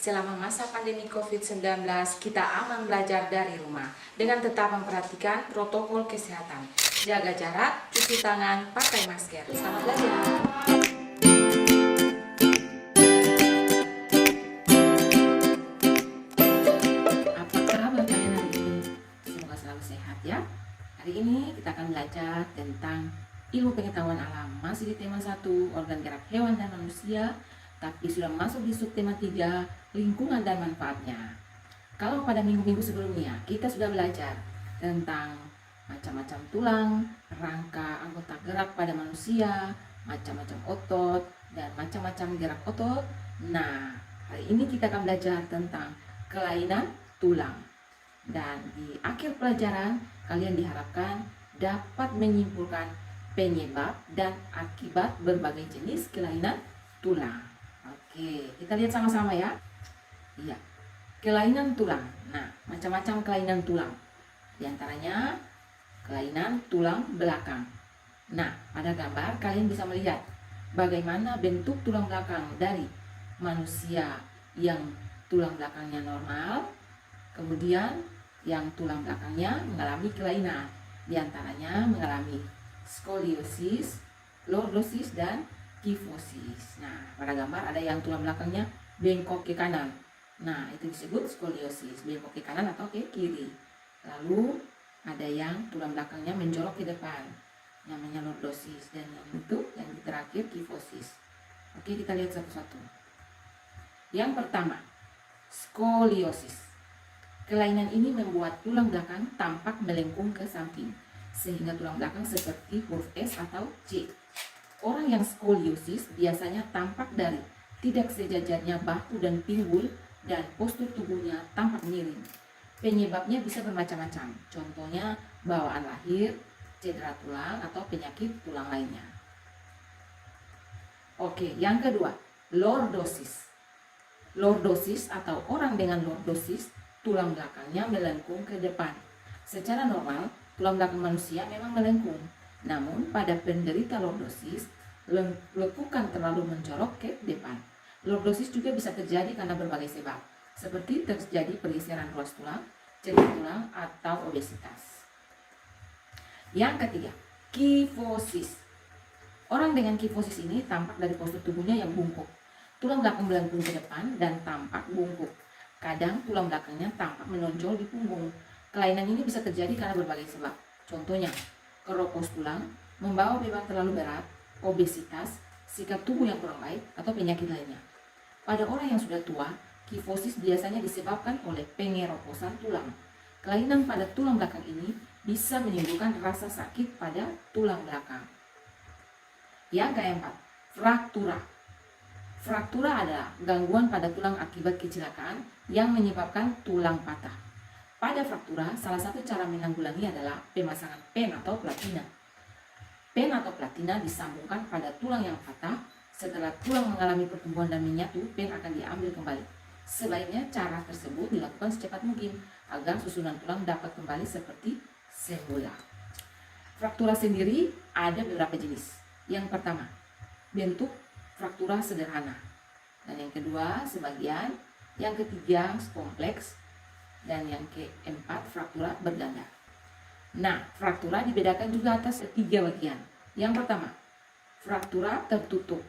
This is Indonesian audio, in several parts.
Selama masa pandemi COVID-19, kita aman belajar dari rumah dengan tetap memperhatikan protokol kesehatan. Jaga jarak, cuci tangan, pakai masker. Selamat belajar! Apa kabar kalian hari ini? Semoga selalu sehat ya. Hari ini kita akan belajar tentang ilmu pengetahuan alam. Masih di tema 1, organ gerak hewan dan manusia, tapi sudah masuk di subtema 3, lingkungan dan manfaatnya. Kalau pada minggu-minggu sebelumnya kita sudah belajar tentang macam-macam tulang, rangka anggota gerak pada manusia, macam-macam otot, dan macam-macam gerak otot. Nah, hari ini kita akan belajar tentang kelainan tulang. Dan di akhir pelajaran, kalian diharapkan dapat menyimpulkan penyebab dan akibat berbagai jenis kelainan tulang. Oke, kita lihat sama-sama ya. Iya, kelainan tulang. Nah, macam-macam kelainan tulang. Di antaranya kelainan tulang belakang. Nah, pada gambar kalian bisa melihat bagaimana bentuk tulang belakang dari manusia yang tulang belakangnya normal, kemudian yang tulang belakangnya mengalami kelainan. Di antaranya mengalami skoliosis, lordosis, dan kifosis. Nah, pada gambar ada yang tulang belakangnya bengkok ke kanan. Nah, itu disebut skoliosis, bengkok ke kanan atau ke kiri. Lalu ada yang tulang belakangnya menjorok ke depan, namanya lordosis, dan yang terakhir kifosis. Oke, kita lihat satu-satu. Yang pertama, skoliosis. Kelainan ini membuat tulang belakang tampak melengkung ke samping, sehingga tulang belakang seperti huruf S atau C. Orang yang skoliosis biasanya tampak dari tidak sejajarnya bahu dan pinggul, dan postur tubuhnya tampak miring. Penyebabnya bisa bermacam-macam, contohnya bawaan lahir, cedera tulang, atau penyakit tulang lainnya. Oke, yang kedua, lordosis. Lordosis atau orang dengan lordosis, tulang belakangnya melengkung ke depan. Secara normal, tulang belakang manusia memang melengkung. Namun, pada penderita lordosis, lekukan terlalu menjorok ke depan. Lordosis juga bisa terjadi karena berbagai sebab, seperti terjadi pergeseran ruas tulang, cedera tulang, atau obesitas. Yang ketiga, kifosis. Orang dengan kifosis ini tampak dari postur tubuhnya yang bungkuk. Tulang belakang melengkung ke depan dan tampak bungkuk. Kadang tulang belakangnya tampak menonjol di punggung. Kelainan ini bisa terjadi karena berbagai sebab. Contohnya, keropos tulang, membawa beban terlalu berat, obesitas, sikap tubuh yang kurang baik, atau penyakit lainnya. Pada orang yang sudah tua, kifosis biasanya disebabkan oleh pengeroposan tulang. Kelainan pada tulang belakang ini bisa menimbulkan rasa sakit pada tulang belakang. Yang keempat, fraktura. Fraktura adalah gangguan pada tulang akibat kecelakaan yang menyebabkan tulang patah. Pada fraktura, salah satu cara menanggulangi adalah pemasangan pen atau platina. Pen atau platina disambungkan pada tulang yang patah. Setelah tulang mengalami pertumbuhan dan menyatu, pen akan diambil kembali. Sebaiknya cara tersebut dilakukan secepat mungkin agar susunan tulang dapat kembali seperti semula. Fraktura sendiri ada beberapa jenis. Yang pertama, bentuk fraktura sederhana, dan yang kedua sebagian, yang ketiga kompleks, dan yang keempat fraktura berganda. Nah, fraktura dibedakan juga atas 3 bagian. Yang pertama, fraktura tertutup.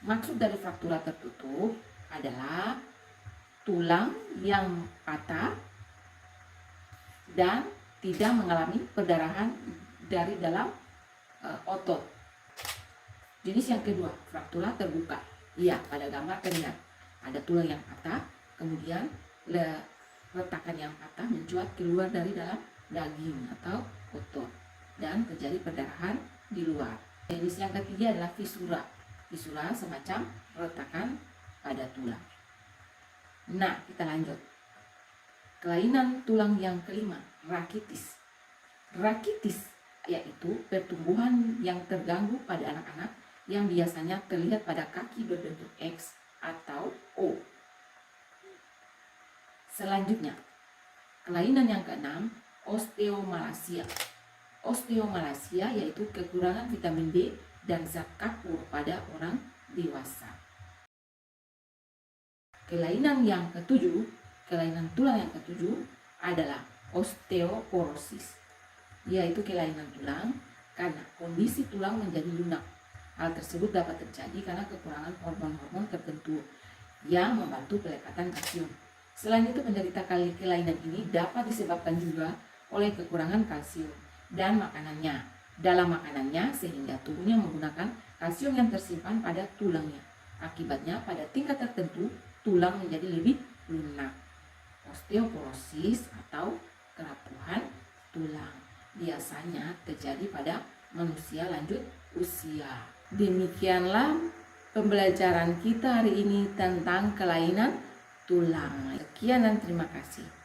Maksud dari fraktura tertutup adalah tulang yang patah dan tidak mengalami perdarahan dari dalam otot. Jenis yang kedua, fraktura terbuka. Iya, pada gambar terlihat ada tulang yang patah, kemudian retakan yang patah mencuat keluar dari dalam daging atau otot dan terjadi perdarahan di luar. Jenis yang ketiga adalah fisura. Fisura semacam retakan pada tulang. Nah, kita lanjut. Kelainan tulang yang kelima, rakitis. Rakitis yaitu pertumbuhan yang terganggu pada anak-anak yang biasanya terlihat pada kaki berbentuk X atau O. Selanjutnya, kelainan yang keenam, osteomalasia. Osteomalasia yaitu kekurangan vitamin D dan zat kapur pada orang dewasa. Kelainan yang ketujuh, kelainan tulang yang ketujuh adalah osteoporosis, yaitu kelainan tulang karena kondisi tulang menjadi lunak. Hal tersebut dapat terjadi karena kekurangan hormon-hormon tertentu yang membantu pelekatan kalsium. Selain itu, penderita kelainan ini dapat disebabkan juga oleh kekurangan kalsium dan makanannya. Dalam makanannya, sehingga tubuhnya menggunakan kalsium yang tersimpan pada tulangnya. Akibatnya, pada tingkat tertentu, tulang menjadi lebih lunak. Osteoporosis atau kerapuhan tulang biasanya terjadi pada manusia lanjut usia. Demikianlah pembelajaran kita hari ini tentang kelainan tulang. Sekian dan terima kasih.